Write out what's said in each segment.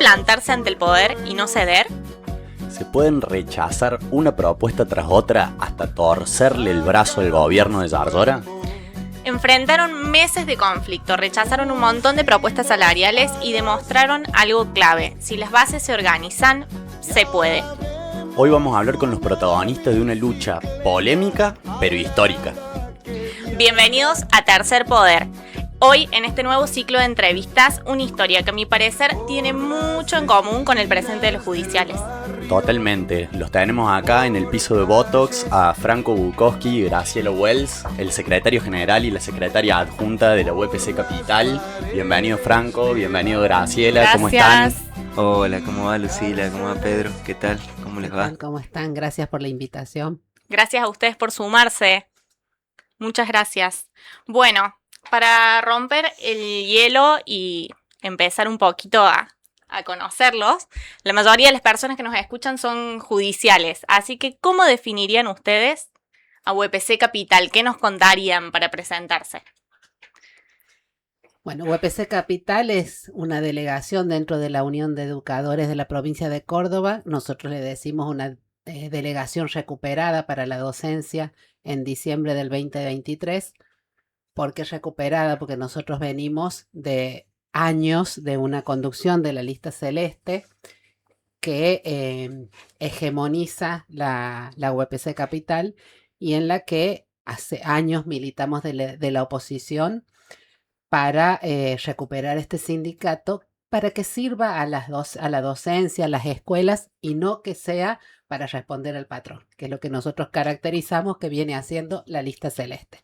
plantarse ante el poder y no ceder? ¿Se pueden rechazar una propuesta tras otra hasta torcerle el brazo al gobierno de Yardora? Enfrentaron meses de conflicto, rechazaron un montón de propuestas salariales y demostraron algo clave: si las bases se organizan, se puede. Hoy vamos a hablar con los protagonistas de una lucha polémica pero histórica. Bienvenidos a Tercer Poder. Hoy, en este nuevo ciclo de entrevistas, una historia que a mi parecer tiene mucho en común con el presente de los judiciales. Totalmente, los tenemos acá en el piso de Botox a Franco Bukowski y Graciela Wells, el secretario general y la secretaria adjunta de la UPC Capital. Bienvenido Franco, bienvenido Graciela. Gracias. ¿Cómo están? Hola, ¿cómo va Lucila? ¿Cómo va Pedro? ¿Qué tal? ¿Cómo les va? ¿Cómo están? Gracias por la invitación. Gracias a ustedes por sumarse. Muchas gracias. Bueno, para romper el hielo y empezar un poquito a conocerlos, la mayoría de las personas que nos escuchan son judiciales, así que ¿cómo definirían ustedes a UPC Capital? ¿Qué nos contarían para presentarse? Bueno, UPC Capital es una delegación dentro de la Unión de Educadores de la provincia de Córdoba. Nosotros le decimos una delegación recuperada para la docencia en diciembre del 2023. ¿Por qué recuperada? Porque nosotros venimos de años de una conducción de la lista celeste que hegemoniza la UPC Capital y en la que hace años militamos de la oposición para recuperar este sindicato para que sirva a la docencia, a las escuelas y no que sea para responder al patrón, que es lo que nosotros caracterizamos que viene haciendo la lista celeste.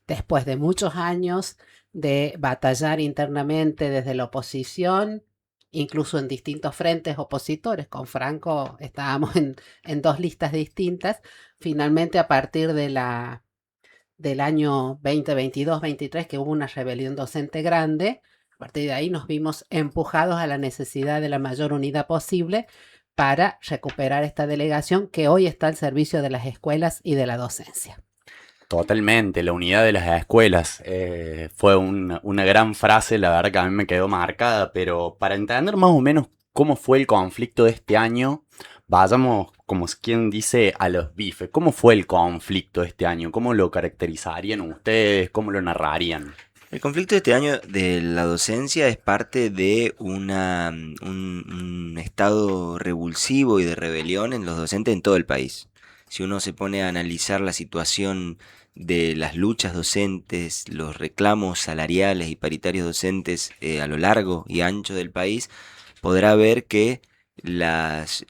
Después de muchos años de batallar internamente desde la oposición, incluso en distintos frentes opositores, con Franco estábamos en dos listas distintas, finalmente a partir del año 2022-23, que hubo una rebelión docente grande, a partir de ahí nos vimos empujados a la necesidad de la mayor unidad posible para recuperar esta delegación que hoy está al servicio de las escuelas y de la docencia. Totalmente, la unidad de las escuelas fue una gran frase, la verdad que a mí me quedó marcada, pero para entender más o menos cómo fue el conflicto de este año, vayamos, como quien dice, a los bifes. ¿Cómo fue el conflicto de este año? ¿Cómo lo caracterizarían ustedes? ¿Cómo lo narrarían? El conflicto de este año de la docencia es parte de un estado revulsivo y de rebelión en los docentes en todo el país. Si uno se pone a analizar la situación de las luchas docentes, los reclamos salariales y paritarios docentes a lo largo y ancho del país, podrá ver que las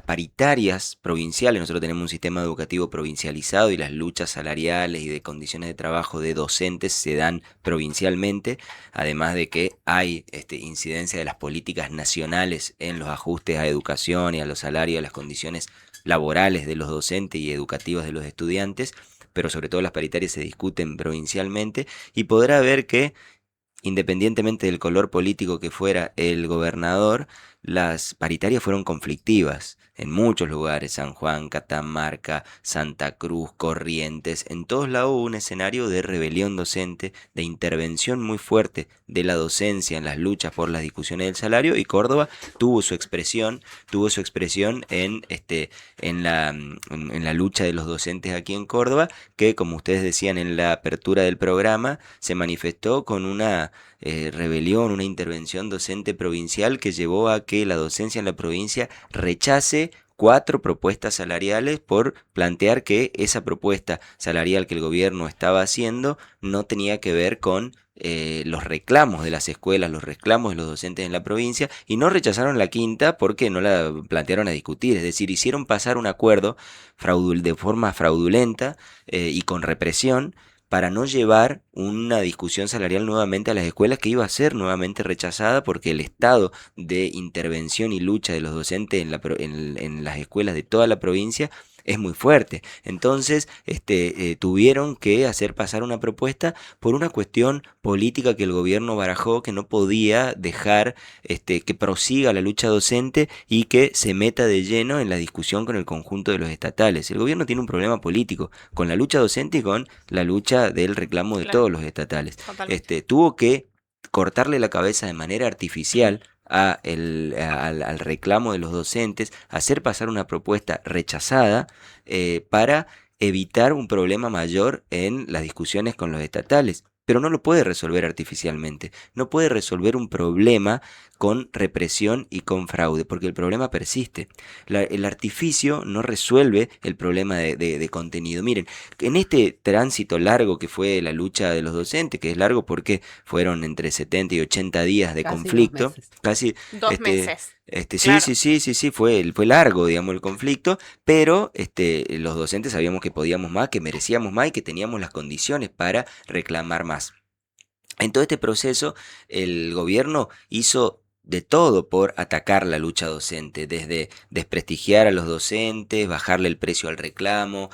paritarias provinciales, nosotros tenemos un sistema educativo provincializado y las luchas salariales y de condiciones de trabajo de docentes se dan provincialmente, además de que hay incidencia de las políticas nacionales en los ajustes a educación y a los salarios, a las condiciones laborales de los docentes y educativas de los estudiantes, pero sobre todo las paritarias se discuten provincialmente y podrá ver que, independientemente del color político que fuera el gobernador, las paritarias fueron conflictivas en muchos lugares: San Juan, Catamarca, Santa Cruz, Corrientes. En todos lados hubo un escenario de rebelión docente, de intervención muy fuerte de la docencia en las luchas por las discusiones del salario, y Córdoba tuvo su expresión en la lucha de los docentes aquí en Córdoba, que, como ustedes decían en la apertura del programa, se manifestó con una rebelión, una intervención docente provincial que llevó a que la docencia en la provincia rechace 4 propuestas salariales por plantear que esa propuesta salarial que el gobierno estaba haciendo no tenía que ver con los reclamos de las escuelas, los reclamos de los docentes en la provincia, y no rechazaron la quinta porque no la plantearon a discutir. Es decir, hicieron pasar un acuerdo de forma fraudulenta y con represión, para no llevar una discusión salarial nuevamente a las escuelas, que iba a ser nuevamente rechazada porque el estado de intervención y lucha de los docentes en las escuelas de toda la provincia es muy fuerte. Entonces tuvieron que hacer pasar una propuesta por una cuestión política que el gobierno barajó, que no podía dejar que prosiga la lucha docente y que se meta de lleno en la discusión con el conjunto de los estatales. El gobierno tiene un problema político con la lucha docente y con la lucha del reclamo de todos los estatales. Tuvo que cortarle la cabeza de manera artificial al reclamo de los docentes, hacer pasar una propuesta rechazada para evitar un problema mayor en las discusiones con los estatales. Pero no lo puede resolver artificialmente, no puede resolver un problema con represión y con fraude, porque el problema persiste. El artificio no resuelve el problema de contenido. Miren, en este tránsito largo que fue la lucha de los docentes, que es largo porque fueron entre 70 y 80 días de Casi 2 conflicto, meses. casi 2 meses. sí, Claro. sí, fue largo, digamos, el conflicto, pero los docentes sabíamos que podíamos más, que merecíamos más y que teníamos las condiciones para reclamar más. En todo este proceso, el gobierno hizo de todo por atacar la lucha docente, desde desprestigiar a los docentes, bajarle el precio al reclamo,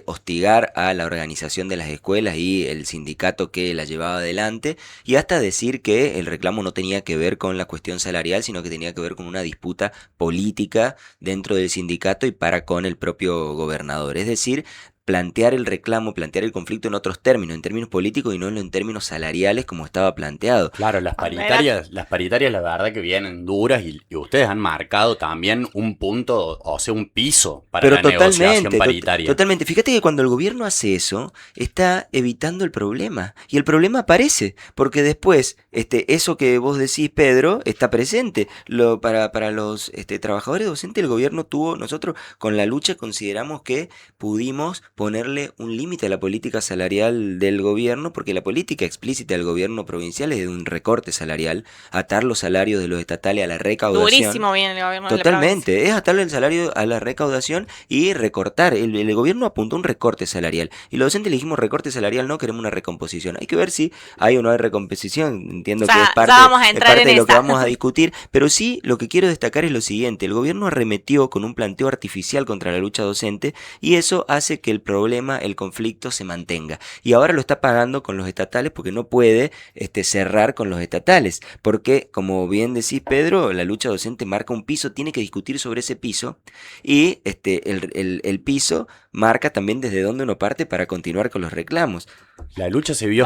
hostigar a la organización de las escuelas y el sindicato que la llevaba adelante, y hasta decir que el reclamo no tenía que ver con la cuestión salarial, sino que tenía que ver con una disputa política dentro del sindicato y para con el propio gobernador. Es decir, plantear el reclamo, plantear el conflicto en otros términos, en términos políticos y no en términos salariales como estaba planteado. Claro, las paritarias la verdad que vienen duras y ustedes han marcado también un punto, o sea, un piso para Pero la negociación totalmente, paritaria. totalmente. Fíjate que cuando el gobierno hace eso, está evitando el problema. Y el problema aparece, porque después, eso que vos decís, Pedro, está presente. Para los trabajadores docentes, el gobierno nosotros con la lucha consideramos que pudimos ponerle un límite a la política salarial del gobierno, porque la política explícita del gobierno provincial es de un recorte salarial, atar los salarios de los estatales a la recaudación. Durísimo viene el gobierno de la Totalmente, es atarle el salario a la recaudación y recortar. El gobierno apuntó un recorte salarial y los docentes le dijimos recorte salarial, no queremos una recomposición. Hay que ver si hay o no hay recomposición. Entiendo que es parte, ya vamos a entrar en de lo que esa. vamos a discutir, pero sí lo que quiero destacar es lo siguiente: el gobierno arremetió con un planteo artificial contra la lucha docente y eso hace que el problema, el conflicto se mantenga. Y ahora lo está pagando con los estatales porque no puede cerrar con los estatales, porque como bien decís, Pedro, la lucha docente marca un piso, tiene que discutir sobre ese piso y el piso marca también desde dónde uno parte para continuar con los reclamos. La lucha se vio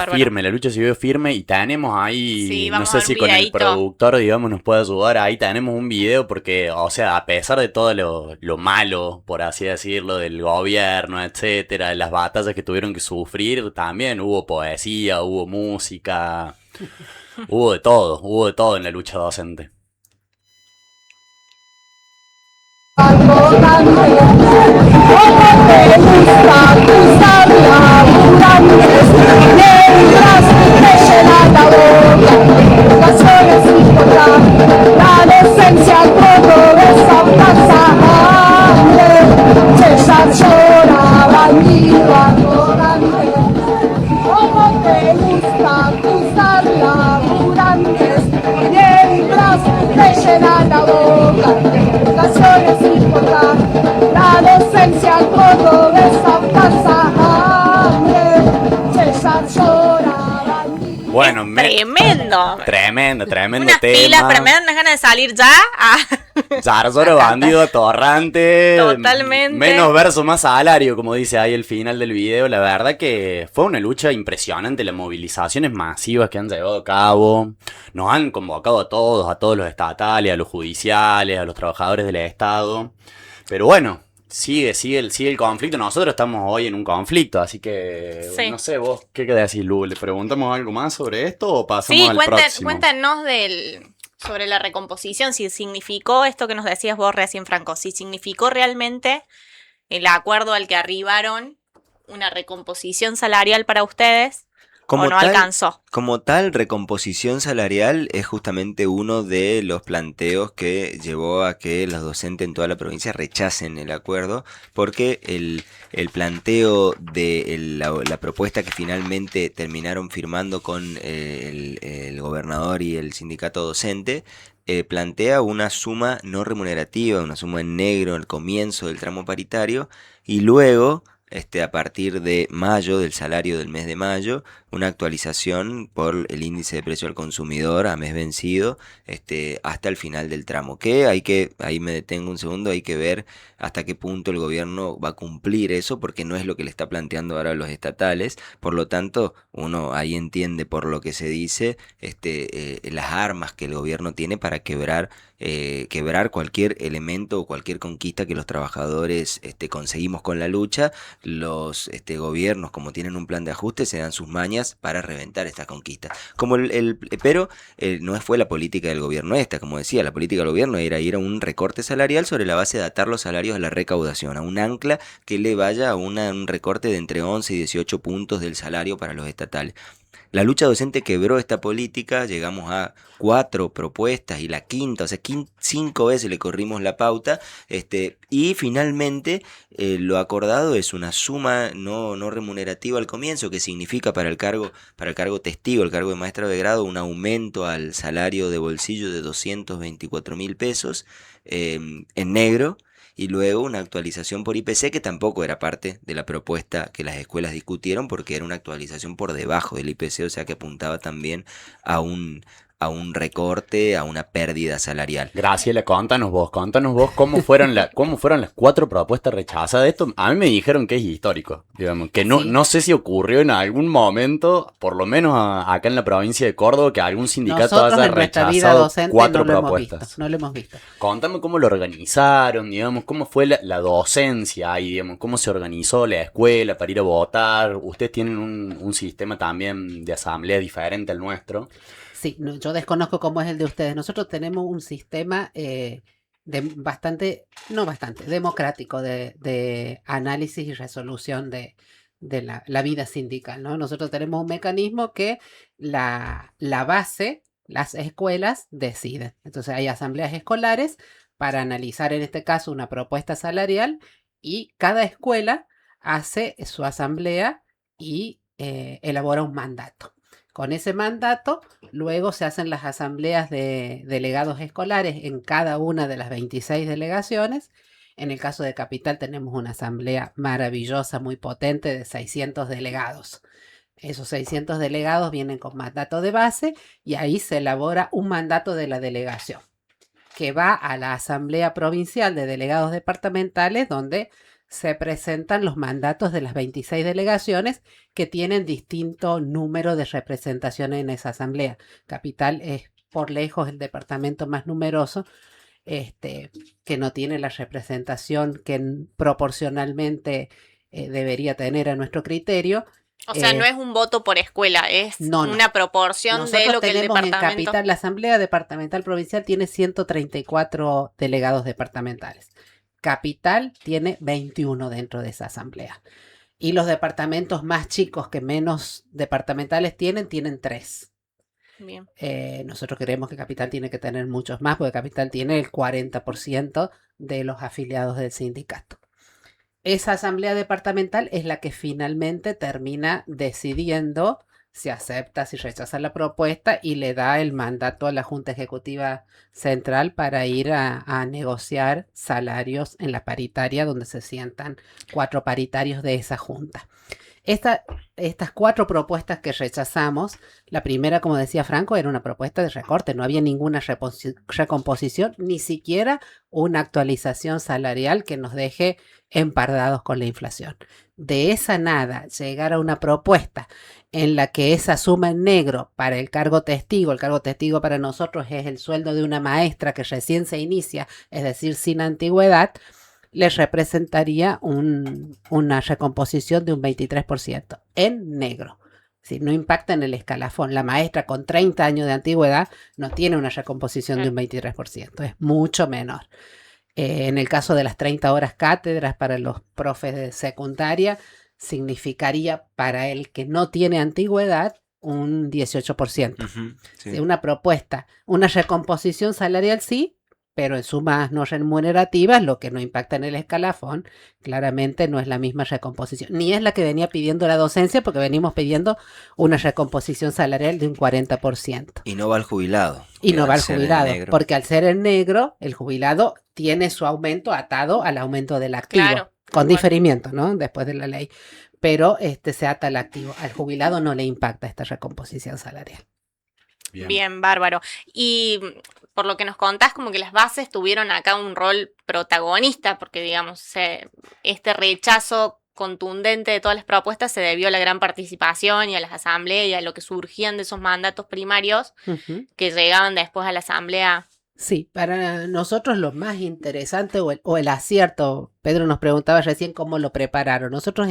firme y tenemos ahí, Sí, no vamos a sé ver si un con el videíto. productor, digamos, nos puede ayudar, ahí tenemos un video porque, o sea, a pesar de todo lo malo, por así decirlo, del gobierno, etcétera, de las batallas que tuvieron que sufrir, también hubo poesía, hubo música, hubo de todo en la lucha docente. Bueno, Tremendo. tremendo Unas tema. pilas, pero me dan unas ganas de salir ya. Zarzoro, bandido, atorrante. Totalmente. Menos verso, más salario, como dice ahí el final del video. La verdad que fue una lucha impresionante. Las movilizaciones masivas que han llevado a cabo. Nos han convocado a todos los estatales, a los judiciales, a los trabajadores del Estado. Pero bueno, sigue el conflicto. Nosotros estamos hoy en un conflicto, así que Sí. no sé, vos, ¿qué decís, Lu? ¿Le preguntamos algo más sobre esto o pasamos Sí, al próximo? cuéntanos sobre la recomposición, si significó esto que nos decías vos recién, Franco, si significó realmente el acuerdo al que arribaron una recomposición salarial para ustedes o no alcanzó. Como tal, recomposición salarial es justamente uno de los planteos que llevó a que los docentes en toda la provincia rechacen el acuerdo, porque el planteo de la propuesta que finalmente terminaron firmando con el gobernador y el sindicato docente plantea una suma no remunerativa, una suma en negro al comienzo del tramo paritario y luego a partir de mayo, del salario del mes de mayo, una actualización por el índice de precio al consumidor a mes vencido, hasta el final del tramo. Ahí me detengo un segundo, hay que ver hasta qué punto el gobierno va a cumplir eso, porque no es lo que le está planteando ahora a los estatales. Por lo tanto, uno ahí entiende por lo que se dice, las armas que el gobierno tiene para quebrar cualquier elemento o cualquier conquista que los trabajadores conseguimos con la lucha. Los gobiernos, como tienen un plan de ajuste, se dan sus mañas para reventar estas conquistas. Pero no fue la política del gobierno como decía, la política del gobierno era ir a un recorte salarial sobre la base de atar los salarios a la recaudación, a un ancla que le vaya a un recorte de entre 11 y 18 puntos del salario para los estatales. La lucha docente quebró esta política, llegamos a 4 propuestas y la quinta, o sea, 5 veces le corrimos la pauta, y finalmente lo acordado es una suma no remunerativa al comienzo, que significa para el cargo testigo, el cargo de maestro de grado, un aumento al salario de bolsillo de 224.000 pesos en negro. Y luego una actualización por IPC, que tampoco era parte de la propuesta que las escuelas discutieron, porque era una actualización por debajo del IPC, o sea que apuntaba también a un recorte, a una pérdida salarial. Graciela, contanos vos cómo fueron las 4 propuestas rechazadas de esto. A mí me dijeron que es histórico, digamos, que no, Sí. no sé si ocurrió en algún momento, por lo menos acá en la provincia de Córdoba, que algún sindicato Nosotros haya en nuestra vida rechazado docente 4 no lo hemos propuestas. visto, no lo hemos visto. Contame cómo lo organizaron, digamos, cómo fue la docencia ahí, digamos, cómo se organizó la escuela para ir a votar. Ustedes tienen un sistema también de asamblea diferente al nuestro. Sí, yo desconozco cómo es el de ustedes. Nosotros tenemos un sistema democrático de análisis y resolución de la vida sindical, ¿no? Nosotros tenemos un mecanismo que la base, las escuelas deciden. Entonces hay asambleas escolares para analizar en este caso una propuesta salarial y cada escuela hace su asamblea y elabora un mandato. Con ese mandato, luego se hacen las asambleas de delegados escolares en cada una de las 26 delegaciones. En el caso de Capital tenemos una asamblea maravillosa, muy potente, de 600 delegados. Esos 600 delegados vienen con mandato de base y ahí se elabora un mandato de la delegación que va a la Asamblea Provincial de Delegados Departamentales, donde se presentan los mandatos de las 26 delegaciones que tienen distinto número de representación en esa asamblea. Capital es por lejos el departamento más numeroso, que no tiene la representación que proporcionalmente debería tener a nuestro criterio. O sea, no es un voto por escuela, es No, no. una proporción de Nosotros lo que el tenemos en departamento... Capital, la Asamblea Departamental Provincial tiene 134 delegados departamentales. Capital tiene 21 dentro de esa asamblea. Y los departamentos más chicos que menos departamentales tienen 3. Bien. Nosotros creemos que Capital tiene que tener muchos más, porque Capital tiene el 40% de los afiliados del sindicato. Esa asamblea departamental es la que finalmente termina decidiendo si acepta, si rechaza la propuesta y le da el mandato a la Junta Ejecutiva Central para ir a negociar salarios en la paritaria, donde se sientan 4 paritarios de esa junta. Estas 4 propuestas que rechazamos, la primera, como decía Franco, era una propuesta de recorte, no había ninguna recomposición, ni siquiera una actualización salarial que nos deje empardados con la inflación. De esa nada, llegar a una propuesta en la que esa suma en negro para el cargo testigo para nosotros es el sueldo de una maestra que recién se inicia, es decir, sin antigüedad, les representaría una recomposición de un 23% en negro. Si no impacta en el escalafón. La maestra con 30 años de antigüedad no tiene una recomposición de un 23%, es mucho menor. En el caso de las 30 horas cátedras para los profes de secundaria, significaría para el que no tiene antigüedad un 18%. Sí. Una propuesta, una recomposición salarial sí, pero en sumas no remunerativas, lo que no impacta en el escalafón, claramente no es la misma recomposición, ni es la que venía pidiendo la docencia, porque venimos pidiendo una recomposición salarial de un 40%. Y no va al jubilado. Y no va al ser en jubilado, negro. porque al ser en negro, el jubilado tiene su aumento atado al aumento del activo. Claro. con Bueno. diferimiento, ¿no? Después de la ley. Pero se ata al activo. Al jubilado no le impacta esta recomposición salarial. Bien, bárbaro. Y por lo que nos contás, como que las bases tuvieron acá un rol protagonista, porque digamos, este rechazo contundente de todas las propuestas se debió a la gran participación y a las asambleas y a lo que surgían de esos mandatos primarios Ujú. que llegaban después a la asamblea. Sí, para nosotros lo más interesante o el acierto, Pedro nos preguntaba recién cómo lo prepararon. Nosotros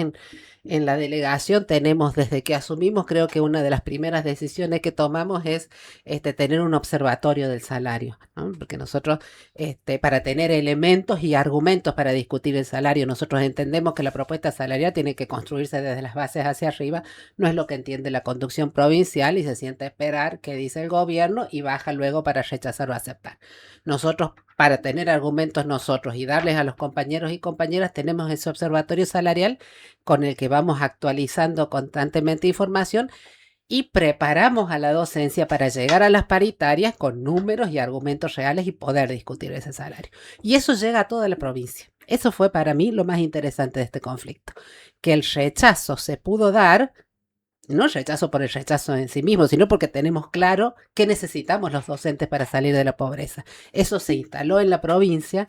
en la delegación tenemos, desde que asumimos, creo que una de las primeras decisiones que tomamos es tener un observatorio del salario, ¿no? Porque nosotros, para tener elementos y argumentos para discutir el salario, nosotros entendemos que la propuesta salarial tiene que construirse desde las bases hacia arriba, no es lo que entiende la conducción provincial y se siente a esperar qué dice el gobierno y baja luego para rechazar o aceptar. Nosotros, para tener argumentos nosotros y darles a los compañeros y compañeras, tenemos ese observatorio salarial con el que vamos actualizando constantemente información y preparamos a la docencia para llegar a las paritarias con números y argumentos reales y poder discutir ese salario. Y eso llega a toda la provincia. Eso fue para mí lo más interesante de este conflicto, que el rechazo se pudo dar. No el rechazo por el rechazo en sí mismo, sino porque tenemos claro qué necesitamos los docentes para salir de la pobreza. Eso se instaló en la provincia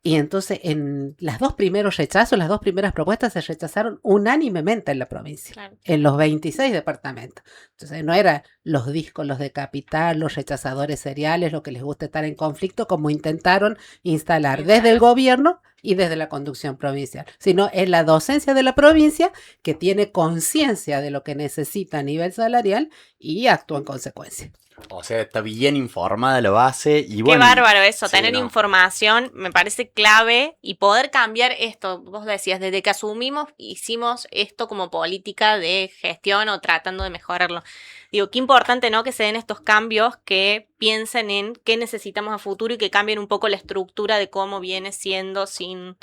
y entonces en los dos primeros rechazos, las dos primeras propuestas se rechazaron unánimemente en la provincia, Claro. en los 26 departamentos. Entonces no eran los díscolos de capital, los rechazadores seriales, lo que les gusta estar en conflicto, como intentaron instalar desde el gobierno y desde la conducción provincial, sino es la docencia de la provincia que tiene conciencia de lo que necesita a nivel salarial y actúa en consecuencia. O sea, está bien informada la base y Qué bueno. bárbaro eso, Sí, tener no. información me parece clave y poder cambiar esto. Vos decías, desde que asumimos, hicimos esto como política de gestión o tratando de mejorarlo. Digo, qué importante, ¿no? Que se den estos cambios, que piensen en qué necesitamos a futuro y que cambien un poco la estructura de cómo viene siendo sin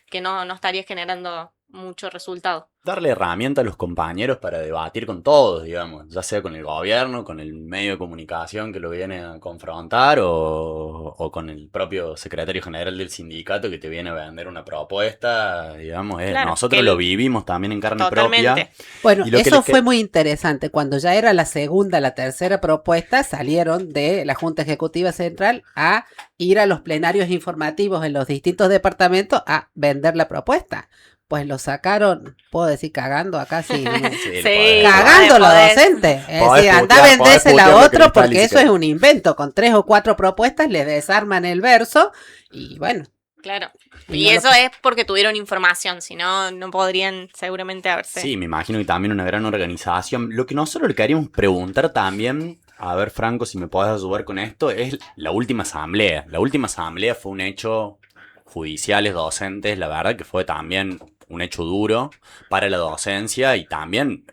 que no estaría generando mucho resultado. Darle herramienta a los compañeros para debatir con todos, digamos, ya sea con el gobierno, con el medio de comunicación que lo viene a confrontar o con el propio secretario general del sindicato que te viene a vender una propuesta, digamos, Claro, nosotros que lo vivimos también en carne Totalmente. propia. Bueno, Y lo que eso les fue muy interesante. Cuando ya era la segunda, la tercera propuesta, salieron de la Junta Ejecutiva Central a ir a los plenarios informativos en los distintos departamentos a vender la propuesta. Pues lo sacaron, puedo decir cagando acá, sí. Sí, Cagando los podés. docentes. Es Podés decir, anda a putear, podés vendérsela putear a lo otro Cristal porque si eso es querés. un invento. Con 3 o 4 propuestas le desarman el verso y bueno. Claro. Y Y no lo- eso es porque tuvieron información, si no, no podrían seguramente haberse. Sí, me imagino que también una gran organización. Lo que nosotros le queríamos preguntar también, a ver Franco, si me podés ayudar con esto, es la última asamblea. La última asamblea fue un hecho judiciales, docentes, la verdad que fue también un hecho duro para la docencia y también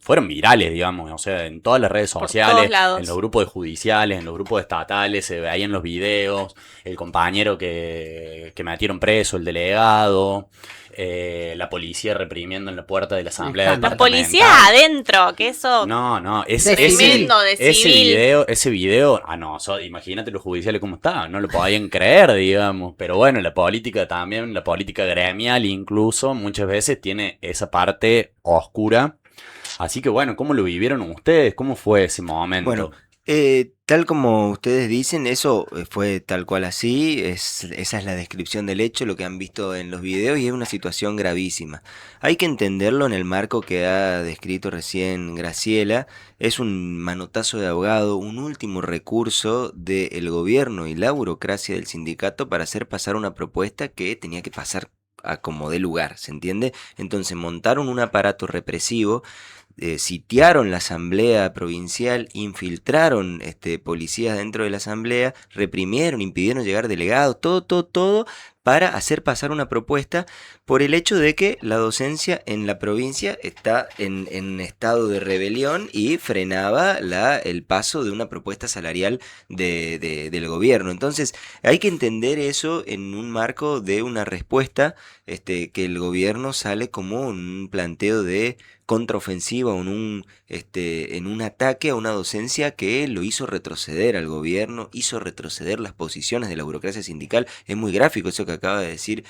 fueron virales, digamos, o sea, en todas las redes Por sociales, todos lados. en los grupos de judiciales, en los grupos estatales, se veían los videos, el compañero que metieron preso, el delegado, la policía reprimiendo en la puerta de la asamblea Los Los departamental. policías adentro, que eso. No, De civil. Tremendo de civil. ese video, imagínate los judiciales cómo estaban, no lo podían creer, digamos, pero bueno, la política también, la política gremial incluso, muchas veces tiene esa parte oscura, así que bueno, ¿cómo lo vivieron ustedes? ¿Cómo fue ese momento? Bueno, tal como ustedes dicen, eso fue tal cual así, esa es la descripción del hecho, lo que han visto en los videos y es una situación gravísima. Hay que entenderlo en el marco que ha descrito recién Graciela, es un manotazo de ahogado, un último recurso del gobierno y la burocracia del sindicato para hacer pasar una propuesta que tenía que pasar a como dé lugar, ¿se entiende? Entonces montaron un aparato represivo, sitiaron la asamblea provincial, infiltraron policías dentro de la asamblea, reprimieron, impidieron llegar delegados, todo para hacer pasar una propuesta por el hecho de que la docencia en la provincia está en estado de rebelión y frenaba el paso de una propuesta salarial del gobierno. Entonces hay que entender eso en un marco de una respuesta que el gobierno sale como un planteo de contraofensiva, en un ataque a una docencia que lo hizo retroceder al gobierno, hizo retroceder las posiciones de la burocracia sindical. Es muy gráfico eso que acaba de decir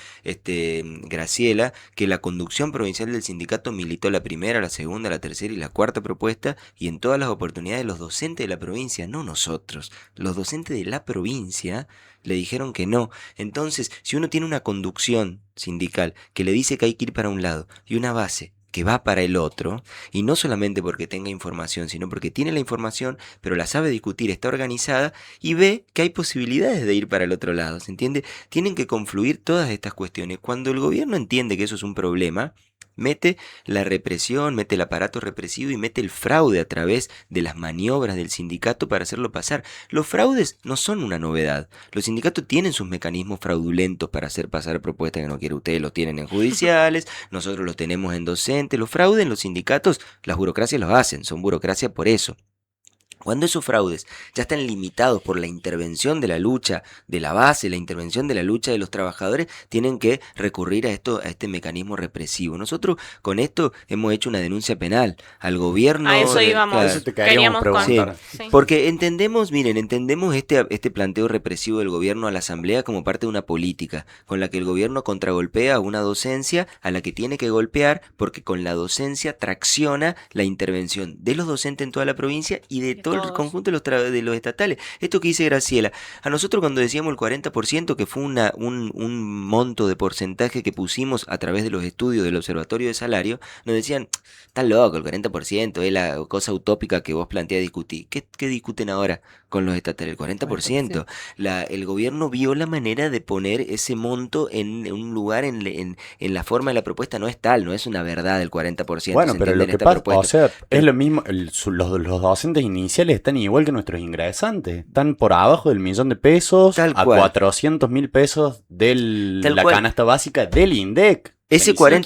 Graciela, que la conducción provincial del sindicato militó la primera, la segunda, la tercera y la cuarta propuesta, y en todas las oportunidades los docentes de la provincia, no nosotros, los docentes de la provincia le dijeron que no. Entonces, si uno tiene una conducción sindical que le dice que hay que ir para un lado y una base que va para el otro, y no solamente porque tenga información, sino porque tiene la información, pero la sabe discutir, está organizada y ve que hay posibilidades de ir para el otro lado, ¿se entiende? Tienen que confluir todas estas cuestiones. Cuando el gobierno entiende que eso es un problema, mete la represión, mete el aparato represivo y mete el fraude a través de las maniobras del sindicato para hacerlo pasar. Los fraudes no son una novedad. Los sindicatos tienen sus mecanismos fraudulentos para hacer pasar propuestas que no quiere. Ustedes los tienen en judiciales, nosotros los tenemos en docentes. Los fraudes en los sindicatos, las burocracias los hacen, son burocracia por eso. Cuando esos fraudes ya están limitados por la intervención de la lucha de la base, la intervención de la lucha de los trabajadores, tienen que recurrir a este mecanismo represivo. Nosotros con esto hemos hecho una denuncia penal al gobierno. A eso íbamos. Claro, Eso te queríamos preguntar. Sí. porque entendemos, miren, entendemos este planteo represivo del gobierno a la asamblea como parte de una política, con la que el gobierno contragolpea a una docencia a la que tiene que golpear, porque con la docencia tracciona la intervención de los docentes en toda la provincia y de todo el todos. conjunto de los estatales. Esto que dice Graciela, a nosotros cuando decíamos el 40%, que fue un monto de porcentaje que pusimos a través de los estudios del Observatorio de Salario, nos decían, está loco, el 40% es la cosa utópica que vos planteás discutir. ¿Qué discuten ahora con los estatales? El 40%. El gobierno vio la manera de poner ese monto en un lugar, en la forma de la propuesta, no es tal, no es una verdad el 40%. Bueno, ¿se pero entiende? lo En que esta pasa, propuesta. o sea, es lo mismo, los docentes iniciales están igual que nuestros ingresantes, están por abajo del $1.000.000 Tal a cual. 400.000 pesos de Tal la cual. canasta básica del INDEC. Ese Ni siquiera-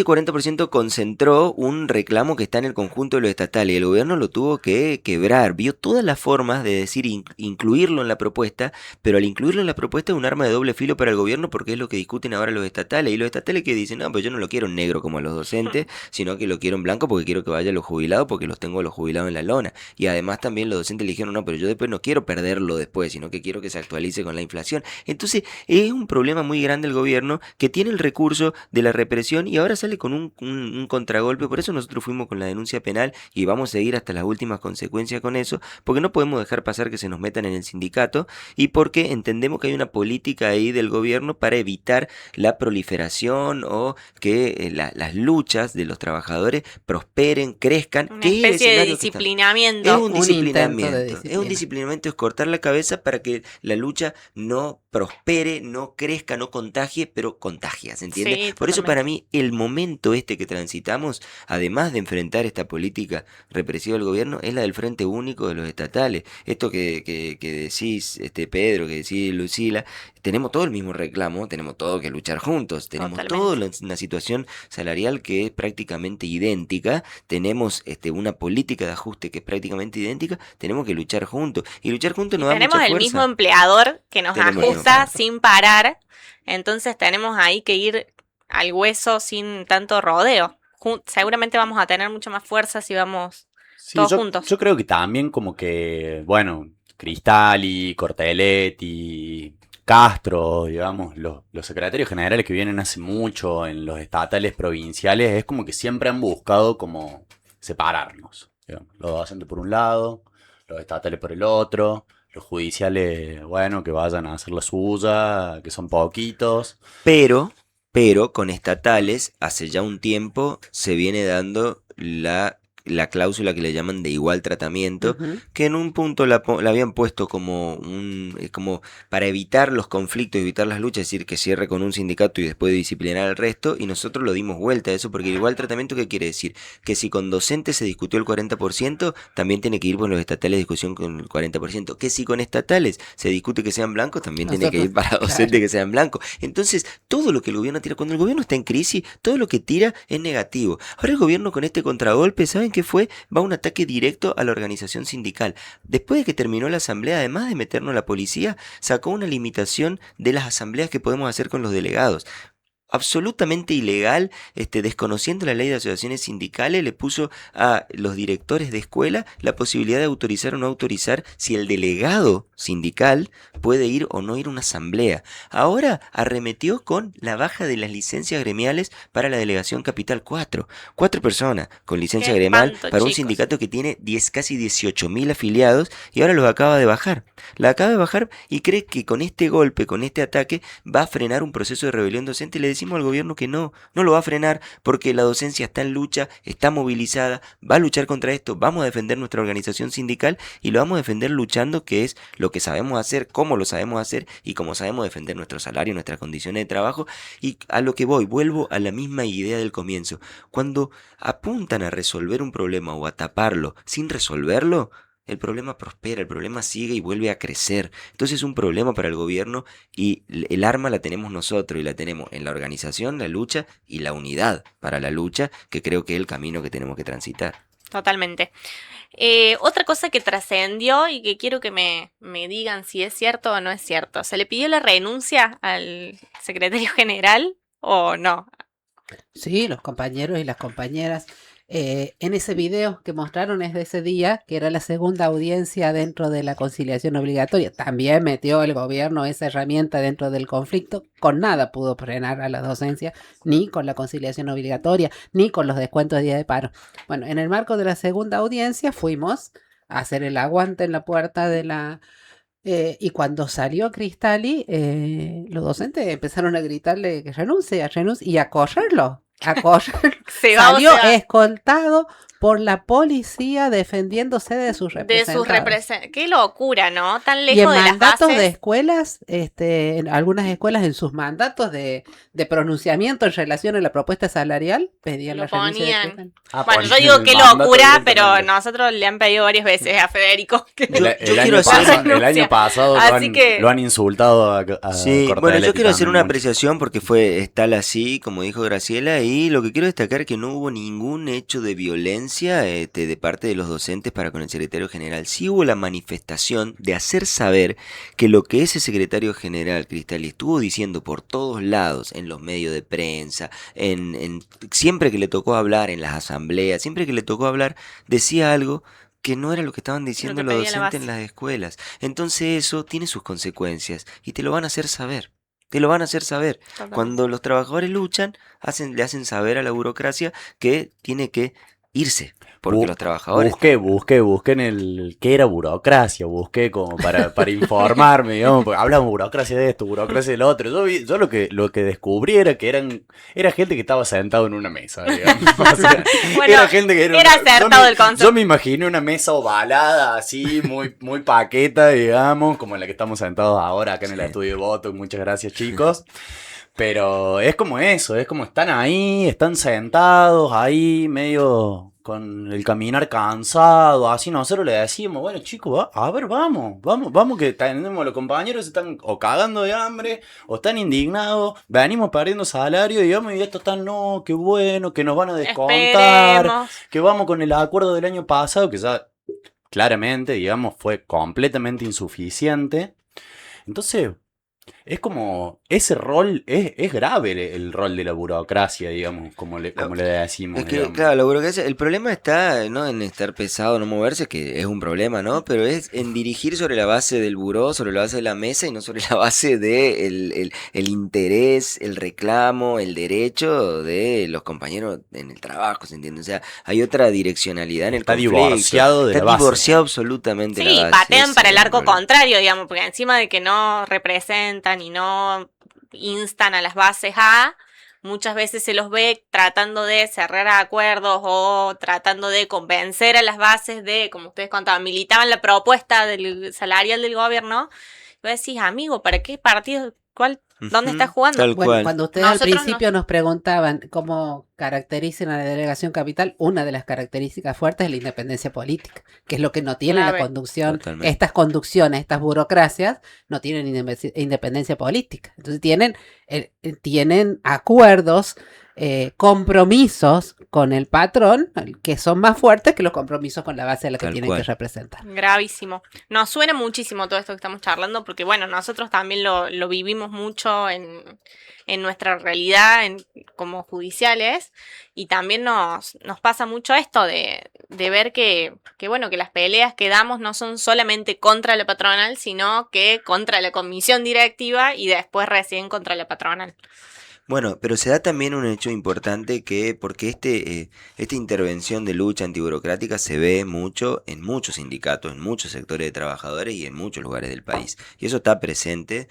40% concentró un reclamo que está en el conjunto de los estatales y el gobierno lo tuvo que quebrar. Vio todas las formas de decir incluirlo en la propuesta, pero al incluirlo en la propuesta es un arma de doble filo para el gobierno porque es lo que discuten ahora los estatales. Y los estatales que dicen, no, pues yo no lo quiero en negro como a los docentes, sino que lo quiero en blanco porque quiero que vaya a los jubilados porque los tengo a los jubilados en la lona. Y además también los docentes le dijeron, no, pero yo después no quiero perderlo después, sino que quiero que se actualice con la inflación. Entonces es un problema muy grande el gobierno que tiene el recurso de la represión y ahora sale con un contragolpe. Por eso nosotros fuimos con la denuncia penal y vamos a seguir hasta las últimas consecuencias con eso, porque no podemos dejar pasar que se nos metan en el sindicato y porque entendemos que hay una política ahí del gobierno para evitar la proliferación o que las luchas de los trabajadores prosperen, crezcan. Una que es el especie de escenario que está. disciplinamiento. Es un Un intento de disciplinamiento. Es disciplina. un disciplinamiento, es cortar la cabeza para que la lucha no prospere, no crezca, no contagie, pero contagia, ¿se entiende? Sí, Por eso totalmente. para mí el momento que transitamos, además de enfrentar esta política represiva del gobierno, es la del Frente Único de los estatales. Esto que decís, Pedro, que decís Lucila, tenemos todo el mismo reclamo, tenemos todo que luchar juntos, tenemos toda una situación salarial que es prácticamente idéntica, tenemos una política de ajuste que es prácticamente idéntica, tenemos que luchar juntos. Y luchar juntos Y nos da tenemos mucha el fuerza. mismo empleador que nos Tenemos el mismo ajusta empleador. sin parar, entonces tenemos ahí que ir al hueso sin tanto rodeo. Seguramente vamos a tener mucha más fuerza si vamos Sí, todos juntos. yo creo que también como que, bueno, Cristali, Corteletti, Castro, digamos, los secretarios generales que vienen hace mucho en los estatales provinciales, es como que siempre han buscado como separarnos. Digamos. Los docentes por un lado, los estatales por el otro, los judiciales, bueno, que vayan a hacer la suya, que son poquitos. Pero con estatales, hace ya un tiempo se viene dando la cláusula que le llaman de igual tratamiento, Ujú. que en un punto la habían puesto como como para evitar los conflictos, evitar las luchas, es decir, que cierre con un sindicato y después disciplinar al resto, y nosotros lo dimos vuelta a eso, porque el igual tratamiento, ¿qué quiere decir? Que si con docentes se discutió el 40%, también tiene que ir con los estatales discusión con el 40%, que si con estatales se discute que sean blancos, también tiene que ir para docentes que sean blancos. Entonces, todo lo que el gobierno tira, cuando el gobierno está en crisis, todo lo que tira es negativo. Ahora el gobierno con este contragolpe, ¿saben qué fue? Va un ataque directo a la organización sindical. Después de que terminó la asamblea, además de meternos a la policía, sacó una limitación de las asambleas que podemos hacer con los delegados. absolutamente ilegal, desconociendo la ley de asociaciones sindicales, le puso a los directores de escuela la posibilidad de autorizar o no autorizar si el delegado sindical puede ir o no ir a una asamblea. Ahora arremetió con la baja de las licencias gremiales para la delegación Capital 4. 4 personas con licencia Qué gremial espanto, para un chicos. sindicato que tiene casi 18.000 afiliados y ahora los acaba de bajar. La acaba de bajar y cree que con este golpe, con este ataque, va a frenar un proceso de rebelión docente. Y le decimos al gobierno que no lo va a frenar porque la docencia está en lucha, está movilizada, va a luchar contra esto, vamos a defender nuestra organización sindical y lo vamos a defender luchando, que es lo que sabemos hacer, cómo lo sabemos hacer y cómo sabemos defender nuestro salario, nuestras condiciones de trabajo. Y a lo que voy, vuelvo a la misma idea del comienzo. Cuando apuntan a resolver un problema o a taparlo sin resolverlo, el problema prospera, el problema sigue y vuelve a crecer. Entonces es un problema para el gobierno y el arma la tenemos nosotros y la tenemos en la organización, la lucha y la unidad para la lucha, que creo que es el camino que tenemos que transitar. Totalmente. Otra cosa que trascendió y que quiero que me digan si es cierto o no es cierto. ¿Se le pidió la renuncia al secretario general o no? Sí, los compañeros y las compañeras. En ese video que mostraron es de ese día, que era la segunda audiencia dentro de la conciliación obligatoria. También metió el gobierno esa herramienta dentro del conflicto. Con nada pudo frenar a la docencia, ni con la conciliación obligatoria, ni con los descuentos de día de paro. Bueno, en el marco de la segunda audiencia fuimos a hacer el aguante en la puerta de la... y cuando salió Cristali, los docentes empezaron a gritarle que renuncie y a correrlo. Se va o Salió se va. escoltado por la policía defendiéndose de sus De sus representantes. representantes. Qué locura, ¿no? Tan Y en lejos de las mandatos de bases. escuelas, en algunas escuelas, en sus mandatos de pronunciamiento en relación a la propuesta salarial, pedían Lo la renuncia de ponían. Cristali. Bueno, yo ponen digo el qué mandato locura, pero directamente. nosotros le han pedido varias veces a Federico que Yo El quiero año hacer- pasado, el renuncia. año pasado Así que- lo han insultado a Sí, bueno, Cortelletti yo quiero hacer también una mucho. apreciación porque fue tal así, como dijo Graciela, y lo que quiero destacar es que no hubo ningún hecho de violencia de parte de los docentes para con el secretario general. Sí hubo la manifestación de hacer saber que lo que ese secretario general, Cristali, estuvo diciendo por todos lados, en los medios de prensa, siempre que le tocó hablar, en las asambleas, siempre que le tocó hablar, decía algo que no era lo que estaban diciendo que los pedía la docentes en base. las escuelas. Entonces eso tiene sus consecuencias y te lo van a hacer saber. Te lo van a hacer saber. Totalmente. Cuando los trabajadores luchan, le hacen saber a la burocracia que tiene que irse. Porque los trabajadores... Busqué en el qué era burocracia, busqué como para informarme, digamos, porque hablan burocracia de esto, burocracia del otro. Yo lo que descubrí era que era gente que estaba sentado en una mesa, digamos. O sea, Bueno, era gente que era acertado el concepto. Yo me imaginé una mesa ovalada, así, muy paqueta, digamos, como en la que estamos sentados ahora acá en el Sí. estudio de Voto. Muchas gracias, chicos. Pero es como eso, es como están ahí, están sentados ahí, medio con el caminar cansado, así nosotros le decimos, bueno chicos, a ver, vamos, que tenemos los compañeros están o cagando de hambre, o están indignados, venimos perdiendo salario, digamos, y estos están, no, qué bueno, que nos van a descontar, Esperemos. que vamos con el acuerdo del año pasado, que ya claramente, digamos, fue completamente insuficiente. Entonces... es como, ese rol, es grave el rol de la burocracia, digamos, como le decimos. Es que, digamos. claro, la burocracia, el problema está no en estar pesado, no moverse, que es un problema, ¿no? Pero es en dirigir sobre la base del buró, sobre la base de la mesa y no sobre la base de el interés, el reclamo, el derecho de los compañeros en el trabajo, ¿se entiende? O sea, hay otra direccionalidad en el Está conflicto. divorciado de Está la base. divorciado absolutamente Sí, la base. patean ese para el es arco problema. contrario, digamos, porque encima de que no representan y no instan a las bases a, muchas veces se los ve tratando de cerrar acuerdos o tratando de convencer a las bases de, como ustedes contaban, militaban la propuesta del salarial del gobierno. Y vos decís, amigo, ¿para qué partido? ¿Dónde Ujú, estás jugando? tal Bueno, cual. cuando ustedes al Nosotros principio nos preguntaban cómo caracterizan a la delegación capital, una de las características fuertes es la independencia política, que es lo que no tiene la Clave. conducción, Totalmente. estas conducciones, estas burocracias, no tienen independencia política. Entonces tienen acuerdos compromisos con el patrón que son más fuertes que los compromisos con la base a la que Tal tienen cual. que representar. Gravísimo. Nos suena muchísimo todo esto que estamos charlando porque, bueno, nosotros también lo vivimos mucho en nuestra realidad como judiciales y también nos pasa mucho esto de ver bueno, que las peleas que damos no son solamente contra la patronal, sino que contra la comisión directiva y después recién contra la patronal. Bueno, pero se da también un hecho importante porque esta intervención de lucha antiburocrática se ve mucho en muchos sindicatos, en muchos sectores de trabajadores y en muchos lugares del país. Y eso está presente,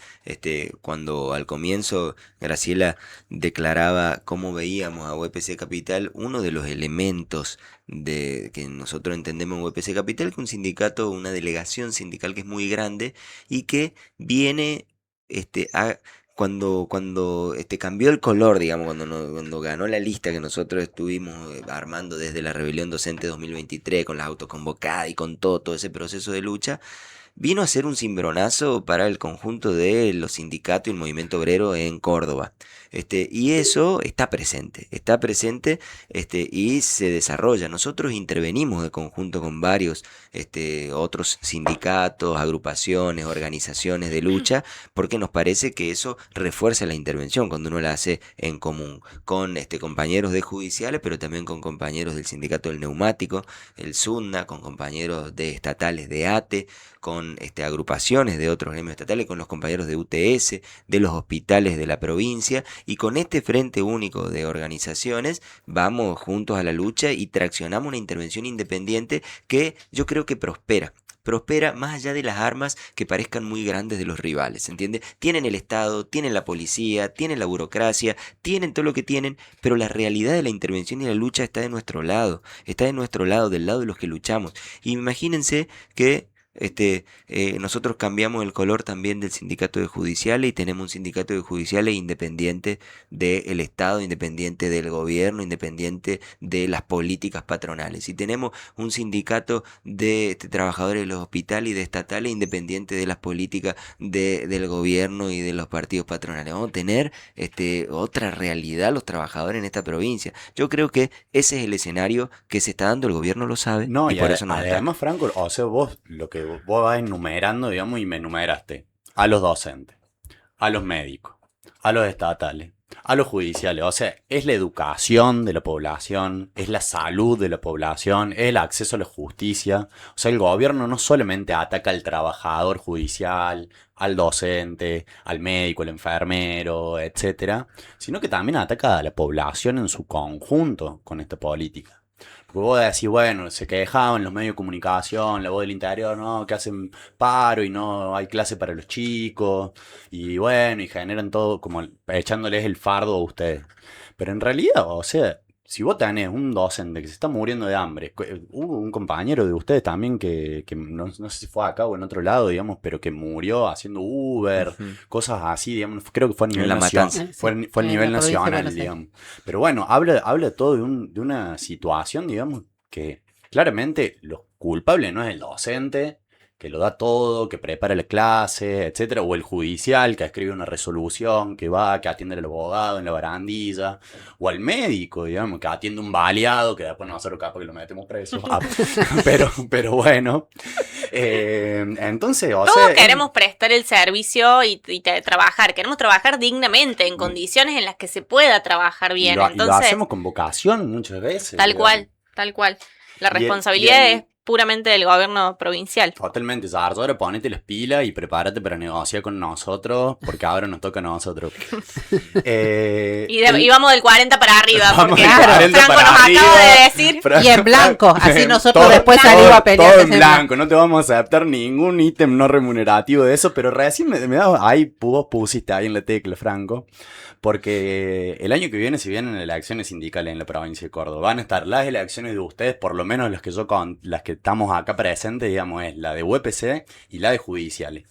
cuando al comienzo Graciela declaraba cómo veíamos a UPC Capital, uno de los elementos que nosotros entendemos en UPC Capital, que un sindicato, una delegación sindical que es muy grande y que viene a cuando cambió el color, digamos, cuando ganó la lista que nosotros estuvimos armando desde la Rebelión Docente 2023, con las autoconvocadas y con todo ese proceso de lucha, vino a ser un cimbronazo para el conjunto de los sindicatos y el movimiento obrero en Córdoba. Y eso está presente, y se desarrolla. Nosotros intervenimos de conjunto con varios otros sindicatos, agrupaciones, organizaciones de lucha, porque nos parece que eso refuerza la intervención cuando uno la hace en común, con compañeros de judiciales, pero también con compañeros del sindicato del neumático, el SUNDA, con compañeros de estatales de ATE, con agrupaciones de otros gremios estatales, con los compañeros de UTS, de los hospitales de la provincia, y con este frente único de organizaciones vamos juntos a la lucha y traccionamos una intervención independiente que yo creo que prospera más allá de las armas que parezcan muy grandes de los rivales, ¿entiende? Tienen el Estado, tienen la policía, tienen la burocracia, tienen todo lo que tienen, pero la realidad de la intervención y la lucha está de nuestro lado, del lado de los que luchamos. Y imagínense que nosotros cambiamos el color también del sindicato de judiciales y tenemos un sindicato de judiciales independiente del Estado, independiente del gobierno, independiente de las políticas patronales. Y tenemos un sindicato de trabajadores de los hospitales y de estatales independiente de las políticas del gobierno y de los partidos patronales. Vamos a tener otra realidad los trabajadores en esta provincia. Yo creo que ese es el escenario que se está dando, el gobierno lo sabe No, y por eso nos ataca. además, Franco, o sea, vos lo que vos vas enumerando, digamos, y me enumeraste a los docentes, a los médicos, a los estatales, a los judiciales. O sea, es la educación de la población, es la salud de la población, es el acceso a la justicia. O sea, el gobierno no solamente ataca al trabajador judicial, al docente, al médico, al enfermero, etcétera, sino que también ataca a la población en su conjunto con esta política. Porque vos decís, bueno, se quejaban los medios de comunicación, la voz del interior, ¿no? Que hacen paro y no hay clase para los chicos. Y bueno, y generan todo como echándoles el fardo a ustedes. Pero en realidad, o sea, si vos tenés un docente que se está muriendo de hambre, hubo un compañero de ustedes también que no sé si fue acá o en otro lado, digamos, pero que murió haciendo Uber, cosas así, digamos, creo que fue a nivel La nacional. matanza. Fue a nivel nacional, digamos. Pero bueno, habla todo de una situación, digamos, que claramente los culpables no es el docente, que lo da todo, que prepara la clase, etcétera, o el judicial, que escribe una resolución, que va, que atiende al abogado en la barandilla, o al médico, digamos, que atiende un baleado, que después nosotros capaz que lo metemos preso. pero bueno. Entonces, o Todos sea, queremos prestar el servicio y trabajar. Queremos trabajar dignamente, en condiciones en las que se pueda trabajar bien. y lo Entonces, hacemos con vocación muchas veces. tal digamos. cual, tal cual. La responsabilidad es puramente del gobierno provincial. Totalmente, ahora ponete las pilas y prepárate para negociar con nosotros, porque ahora nos toca a nosotros. Y vamos del 40 para arriba, Vamos porque del Franco 40 nos para acaba arriba. de decir. Y en blanco, así nosotros Todo- después todo- salimos a pelear. Todo ese en blanco, no te vamos a aceptar ningún ítem no remunerativo de eso, pero recién me da, ahí vos pusiste ahí en la tecla, Franco, porque el año que viene se vienen elecciones sindicales en la provincia de Córdoba. Van a estar las elecciones de ustedes, por lo menos las que estamos acá presentes, digamos, es la de UPC y la de judiciales.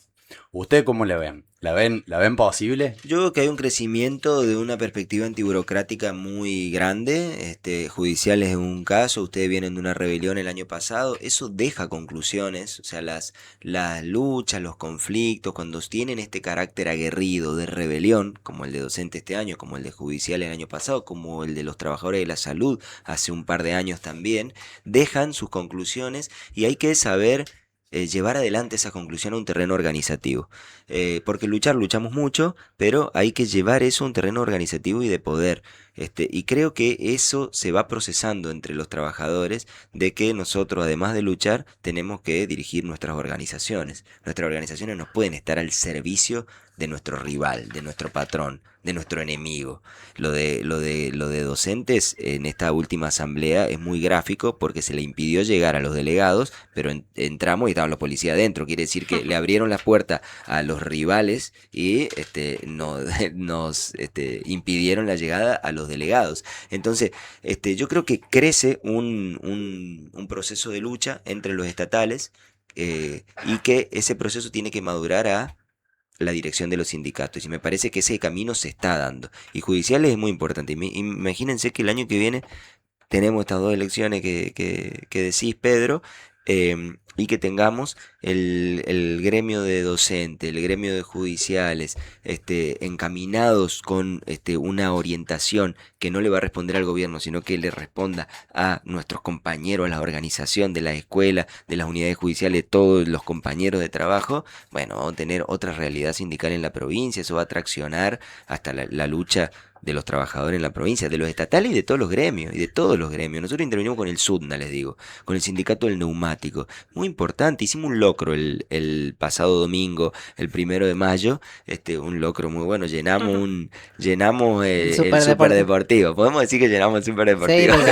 ¿Ustedes cómo la ven? ¿La ven posible? Yo creo que hay un crecimiento de una perspectiva antiburocrática muy grande, judicial es un caso, ustedes vienen de una rebelión el año pasado, eso deja conclusiones, o sea, las luchas, los conflictos, cuando tienen este carácter aguerrido de rebelión, como el de docente este año, como el de judicial el año pasado, como el de los trabajadores de la salud hace un par de años también, dejan sus conclusiones y hay que saber llevar adelante esa conclusión a un terreno organizativo. Porque luchamos mucho, pero hay que llevar eso a un terreno organizativo y de poder. Y creo que eso se va procesando entre los trabajadores de que nosotros, además de luchar, tenemos que dirigir nuestras organizaciones. Nuestras organizaciones no pueden estar al servicio de nuestro rival, de nuestro patrón, de nuestro enemigo. Lo de docentes en esta última asamblea es muy gráfico porque se le impidió llegar a los delegados, pero entramos y estaban los policías adentro. Quiere decir que le abrieron la puerta a los rivales y nos impidieron la llegada a los delegados. Entonces, yo creo que crece un proceso de lucha entre los estatales y que ese proceso tiene que madurar a la dirección de los sindicatos y me parece que ese camino se está dando y judiciales es muy importante. Imagínense que el año que viene tenemos estas dos elecciones que decís, Pedro, y que tengamos el gremio de docentes, el gremio de judiciales, encaminados con una orientación que no le va a responder al gobierno, sino que le responda a nuestros compañeros, a la organización de la escuela, de las unidades judiciales, todos los compañeros de trabajo. Bueno, vamos a tener otra realidad sindical en la provincia, eso va a traccionar hasta la lucha de los trabajadores en la provincia, de los estatales y de todos los gremios, y de todos los gremios. Nosotros intervenimos con el SUDNA, les digo, con el sindicato del neumático. Muy importante, hicimos un locro el pasado domingo, el 1 de mayo, un locro muy bueno, llenamos el superdeportivo. Podemos decir que llenamos el superdeportivo. Sí,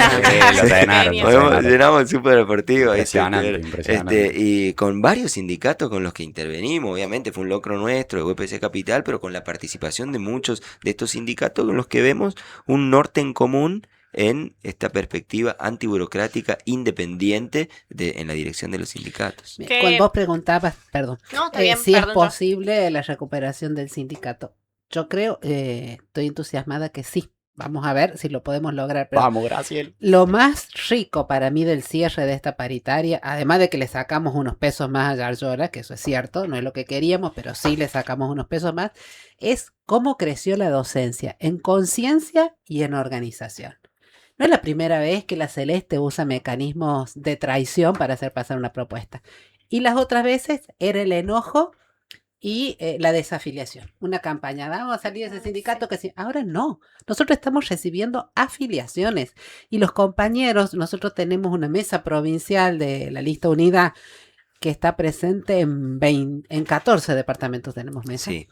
Llenamos el superdeportivo. Impresionante. Y con varios sindicatos con los que intervenimos, obviamente fue un locro nuestro de UPC Capital, pero con la participación de muchos de estos sindicatos con los que vemos un norte en común en esta perspectiva antiburocrática independiente en la dirección de los sindicatos. Cuando vos preguntabas, perdón, No, está bien, si perdón, es posible la recuperación del sindicato, yo creo, estoy entusiasmada que sí. Vamos a ver si lo podemos lograr. Pero Vamos, Graciela. lo más rico para mí del cierre de esta paritaria, además de que le sacamos unos pesos más a Yarlora, que eso es cierto, no es lo que queríamos, pero sí le sacamos unos pesos más, es cómo creció la docencia en conciencia y en organización. No es la primera vez que la Celeste usa mecanismos de traición para hacer pasar una propuesta. Y las otras veces era el enojo y la desafiliación. Una campaña, vamos a salir de ese sindicato que sí. Ahora no, nosotros estamos recibiendo afiliaciones y los compañeros, nosotros tenemos una mesa provincial de la lista unida que está presente en 14 departamentos tenemos mesa. Sí.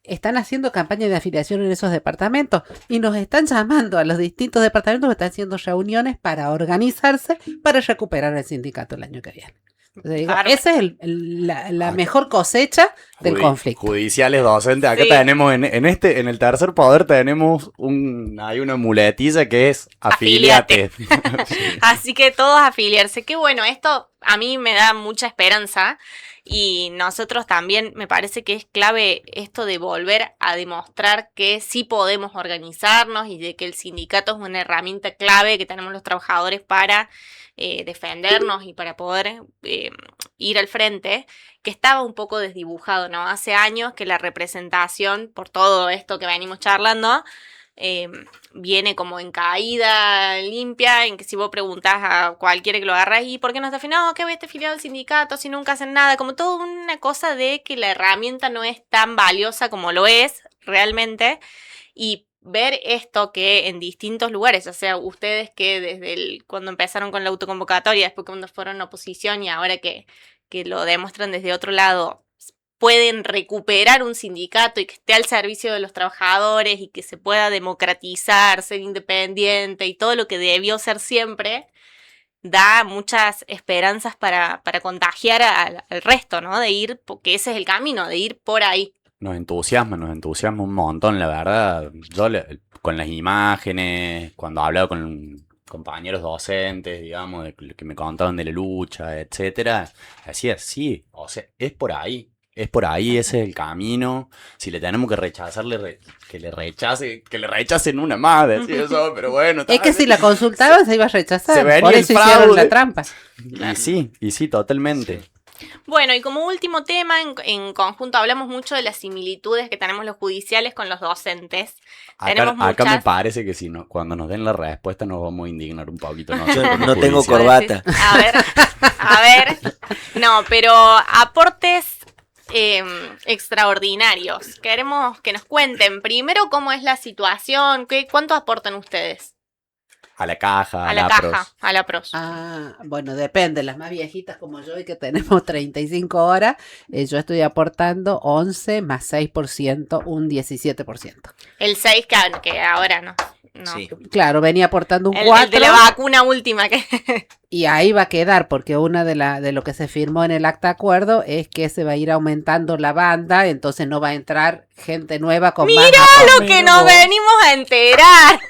Están haciendo campaña de afiliación en esos departamentos y nos están llamando a los distintos departamentos, están haciendo reuniones para organizarse para recuperar el sindicato el año que viene. Entonces, digo, esa es la mejor cosecha del conflicto. Judiciales docentes. Acá Sí. tenemos en el tercer poder tenemos hay una muletilla que es afiliate. Así que todos afiliarse. Qué bueno, esto a mí me da mucha esperanza y nosotros también me parece que es clave esto de volver a demostrar que sí podemos organizarnos y de que el sindicato es una herramienta clave que tenemos los trabajadores para defendernos y para poder ir al frente, que estaba un poco desdibujado, ¿no? Hace años que la representación, por todo esto que venimos charlando, viene como en caída limpia, en que si vos preguntás a cualquiera que lo agarras, ¿y por qué no está afiliado? ¿Qué ves afiliado al sindicato si nunca hacen nada? Como toda una cosa de que la herramienta no es tan valiosa como lo es realmente, y ver esto que en distintos lugares, o sea, ustedes que desde cuando empezaron con la autoconvocatoria, después cuando fueron oposición y ahora que lo demuestran desde otro lado, pueden recuperar un sindicato y que esté al servicio de los trabajadores y que se pueda democratizar, ser independiente y todo lo que debió ser siempre, da muchas esperanzas para contagiar al resto, ¿no? De ir, porque ese es el camino, de ir por ahí. Nos entusiasma un montón, la verdad. Yo con las imágenes, cuando hablaba con compañeros docentes, digamos, que me contaban de la lucha, etcétera, decía, sí, o sea, es por ahí. Es por ahí, ese es el camino. Si le tenemos que rechazar, que le rechacen una más, decía eso, pero bueno. Es que si la consultaban se iba a Se rechazar, venía por el eso hicieron fraude. la trampa. Y sí, totalmente. Bueno, y como último tema, en conjunto hablamos mucho de las similitudes que tenemos los judiciales con los docentes. Tenemos Acá me muchas. parece que si no, cuando nos den la respuesta nos vamos a indignar un poquito. Yo nosotros, no los tengo judiciales. corbata. A ver. No, pero aportes extraordinarios. Queremos que nos cuenten primero cómo es la situación, cuánto aportan ustedes A la caja, a la APROS. caja, a la pros. Bueno, depende. Las más viejitas como yo y que tenemos 35 horas, yo estoy aportando 11 más 6%, un 17%. El 6 que ahora no. No. Sí. Claro, venía aportando un El 4 de la vacuna última que. y ahí va a quedar porque una de lo que se firmó en el acta de acuerdo es que se va a ir aumentando la banda, entonces no va a entrar gente nueva con más aportes. Lo que nos venimos a enterar.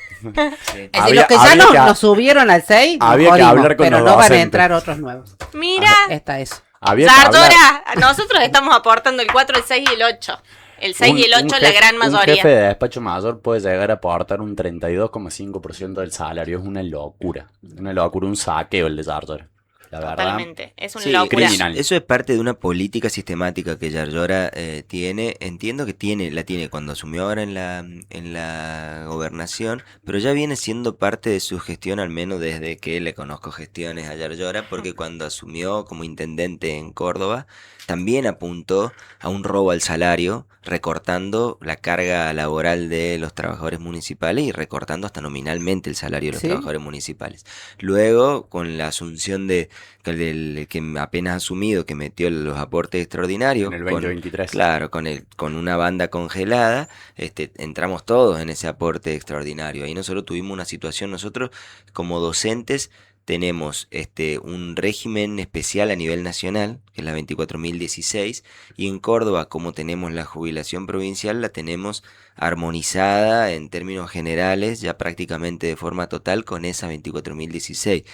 Sí. Es decir, los que ya Había nos, que- nos subieron al 6, nos había que jodimos, hablar con pero los no van a docentes. entrar otros nuevos. Mira, Está eso. Había que hablar. Yardora, nosotros estamos aportando el 4, el 6 y el 8. El 6 y el 8 la gran Un mayoría. jefe de despacho mayor puede llegar a aportar un 32,5% del salario. Es una locura, un saqueo el de Yardora. La verdad. Totalmente, es una Sí, locura. criminal. eso es parte de una política sistemática que Yarlora tiene. Entiendo que la tiene cuando asumió ahora en la gobernación, pero ya viene siendo parte de su gestión, al menos desde que le conozco gestiones a Yarlora, porque cuando asumió como intendente en Córdoba, también apuntó a un robo al salario, recortando la carga laboral de los trabajadores municipales y recortando hasta nominalmente el salario de los Sí. trabajadores municipales. Luego, con la asunción del que apenas asumido, que metió los aportes extraordinarios, En el con- 2023. claro, con una banda congelada, entramos todos en ese aporte extraordinario. Ahí nosotros tuvimos una situación, nosotros como docentes tenemos un régimen especial a nivel nacional, que es la 24.016, y en Córdoba, como tenemos la jubilación provincial, la tenemos armonizada en términos generales, ya prácticamente de forma total con esa 24.016.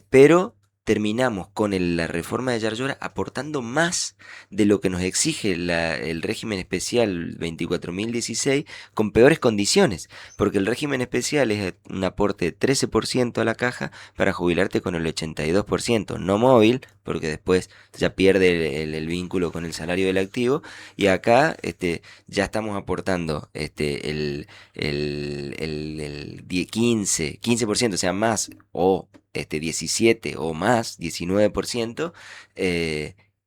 Pero terminamos con la reforma de Yarlora aportando más de lo que nos exige el régimen especial 24.016 con peores condiciones, porque el régimen especial es un aporte de 13% a la caja para jubilarte con el 82%, no móvil, porque después ya pierde el vínculo con el salario del activo, y acá ya estamos aportando el 15%, o sea, más, o 17 o más, 19%,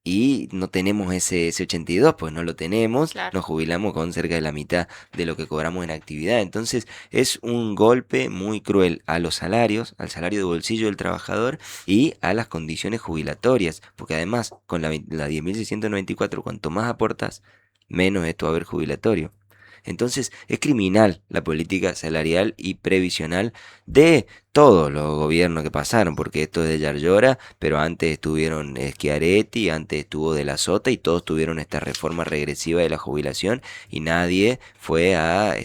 y no tenemos ese 82, pues no lo tenemos, Claro. nos jubilamos con cerca de la mitad de lo que cobramos en actividad. Entonces es un golpe muy cruel a los salarios, al salario de bolsillo del trabajador y a las condiciones jubilatorias, porque además con la 10.694, cuanto más aportas, menos es tu haber jubilatorio. Entonces es criminal la política salarial y previsional de todos los gobiernos que pasaron, porque esto es de Yarlora, pero antes estuvieron Schiaretti, antes estuvo de la Sota y todos tuvieron esta reforma regresiva de la jubilación y nadie fue a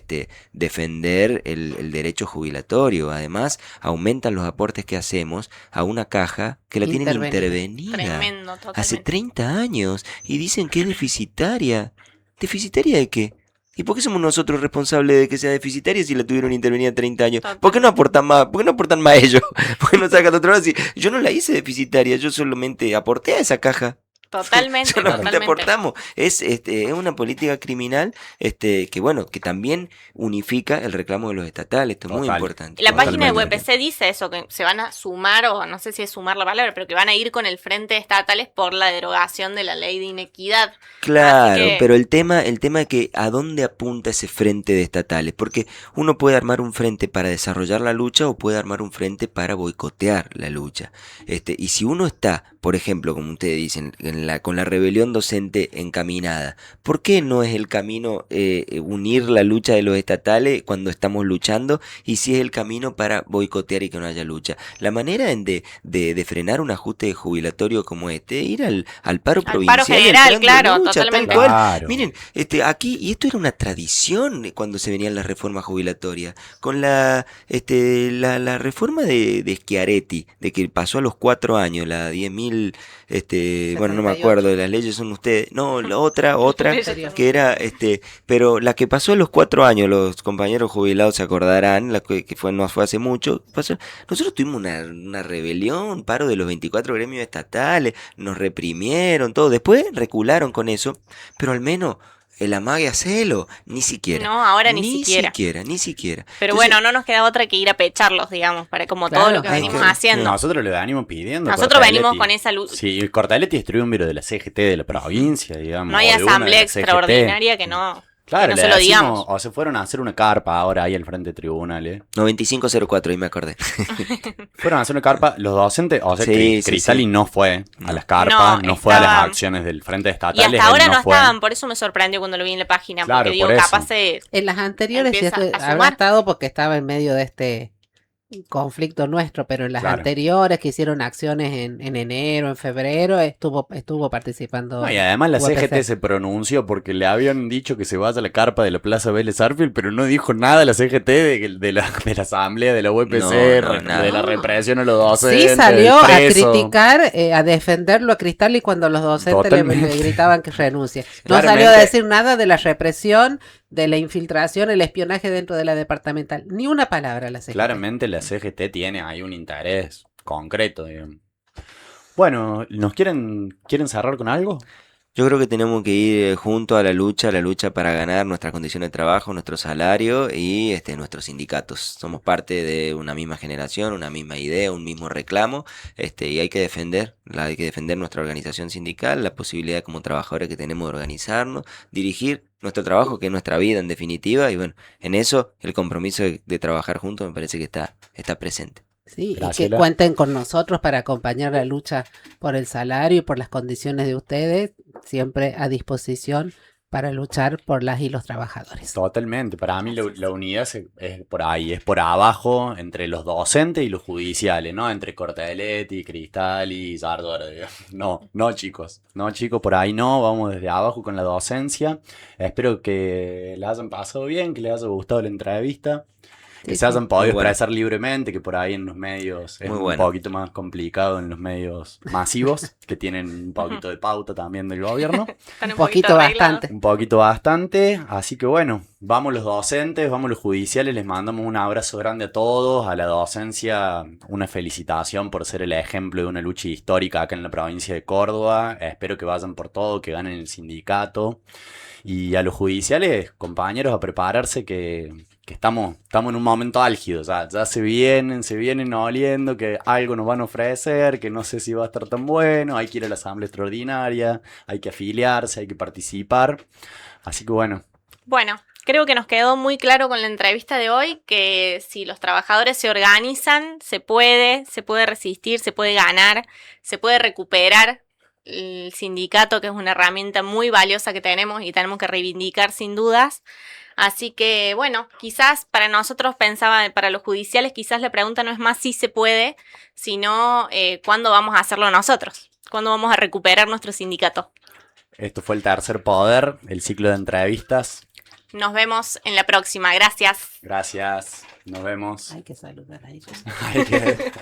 defender el derecho jubilatorio. Además, aumentan los aportes que hacemos a una caja que la tienen intervenida Tremendo, hace totalmente. 30 años y dicen que es deficitaria. ¿Deficitaria de qué? ¿Y por qué somos nosotros responsables de que sea deficitaria si la tuvieron intervenida 30 años? ¿Por qué no aportan más? ¿Por qué no aportan más ellos? ¿Por qué no sacan otro lado? Si yo no la hice deficitaria, yo solamente aporté a esa caja. Totalmente, Solamente totalmente. aportamos. Es una política criminal que bueno, que también unifica el reclamo de los estatales. Esto es muy Total. importante. La página de Totalmente. WPC dice eso, que se van a sumar, o no sé si es sumar la palabra, pero que van a ir con el frente de estatales por la derogación de la ley de inequidad. Claro, Así que- pero el tema es que a dónde apunta ese frente de estatales, porque uno puede armar un frente para desarrollar la lucha o puede armar un frente para boicotear la lucha. Y si uno está, por ejemplo, como ustedes dicen, con la rebelión docente encaminada, ¿por qué no es el camino unir la lucha de los estatales cuando estamos luchando y si es el camino para boicotear y que no haya lucha? La manera de frenar un ajuste jubilatorio como ir al paro Al provincial. paro y al general, plan de claro, lucha, tal totalmente. cual. Claro. Miren, aquí, y esto era una tradición cuando se venían las reformas jubilatorias, con la reforma de Schiaretti, de que pasó a los 4 años, la 10.000, bueno, no me me 48. acuerdo de las leyes, son ustedes. No, la otra, Anterior. que era, pero la que pasó a los 4 años, los compañeros jubilados se acordarán, no fue hace mucho. Nosotros tuvimos una rebelión, paro de los 24 gremios estatales, nos reprimieron, todo. Después recularon con eso, pero al menos el amague hacelo, ni siquiera. No, ahora ni siquiera. Ni siquiera. Pero Entonces, bueno, no nos queda otra que ir a pecharlos, digamos, para como todo Claro, lo que hay venimos que- haciendo. Nosotros le venimos pidiendo. Nosotros venimos Cortaletti. con esa luz. Sí, el Cortaletti es triunviro de la CGT de la provincia, digamos. No hay o de una de asamblea la CGT. extraordinaria que no Claro, no le se lo decimos, digamos. o se fueron a hacer una carpa ahora ahí al frente de tribunales. 9504, ahí me acordé. Fueron a hacer una carpa, los docentes, o sea, Sí, sí, Cristali sí. no fue a No. las carpas, no fue a las estaban- acciones del frente Y estatales. hasta él ahora no fue. estaban, por eso me sorprendió cuando lo vi en la página, Claro, porque digo, por eso. capaz se... En las anteriores sí Empieza a habrá sumar. estado porque estaba en medio de este conflicto nuestro, pero en las Claro. anteriores que hicieron acciones en enero, en febrero, estuvo participando. No, y además la UPC. CGT se pronunció porque le habían dicho que se vaya a la carpa de la Plaza Vélez Arfield, pero no dijo nada la CGT de la asamblea, de la UPC, No, nada. de la represión a los docentes. Sí, salió del a preso. criticar, a defenderlo a Cristal y cuando los docentes le Totalmente. gritaban que renuncie. No Claramente. salió a decir nada de la represión, de la infiltración, el espionaje dentro de la departamental. Ni una palabra la CGT. Claramente la CGT tiene ahí un interés concreto, digamos. Bueno, ¿quieren cerrar con algo? Yo creo que tenemos que ir junto a la lucha para ganar nuestras condiciones de trabajo, nuestro salario y nuestros sindicatos. Somos parte de una misma generación, una misma idea, un mismo reclamo, y hay que defender nuestra organización sindical, la posibilidad como trabajadores que tenemos de organizarnos, dirigir nuestro trabajo, que es nuestra vida en definitiva, y bueno, en eso el compromiso de trabajar juntos me parece que está presente. Sí, y que Graciela. cuenten con nosotros para acompañar la lucha por el salario y por las condiciones de ustedes, siempre a disposición para luchar por las y los trabajadores. Totalmente, para mí la unidad es por ahí, es por abajo entre los docentes y los judiciales, ¿no? Entre Cortaletti, Cristali, Yardora, digamos. No chicos, por ahí no, vamos desde abajo con la docencia. Espero que la hayan pasado bien, que les haya gustado la entrevista. Que Sí, se hayan sí. podido Muy bueno. expresar libremente, que por ahí en los medios es Muy un bueno. poquito más complicado en los medios masivos, que tienen un poquito de pauta también del gobierno. Están Un poquito arreglados. bastante. Un poquito bastante, así que bueno, vamos los docentes, vamos los judiciales, les mandamos un abrazo grande a todos, a la docencia una felicitación por ser el ejemplo de una lucha histórica acá en la provincia de Córdoba, espero que vayan por todo, que ganen el sindicato, y a los judiciales, compañeros, a prepararse que estamos en un momento álgido, ya se vienen oliendo que algo nos van a ofrecer, que no sé si va a estar tan bueno, hay que ir a la asamblea extraordinaria, hay que afiliarse, hay que participar, así que bueno, Bueno, creo que nos quedó muy claro con la entrevista de hoy que si los trabajadores se organizan, se puede resistir, se puede ganar, se puede recuperar el sindicato, que es una herramienta muy valiosa que tenemos y tenemos que reivindicar sin dudas. Así que, bueno, quizás para nosotros para los judiciales, quizás la pregunta no es más si se puede, sino cuándo vamos a hacerlo nosotros, cuándo vamos a recuperar nuestro sindicato. esto fue el tercer poder, el ciclo de entrevistas, Nos vemos en la próxima. Gracias. gracias, nos vemos. Hay que saludar a ellos. Hay que-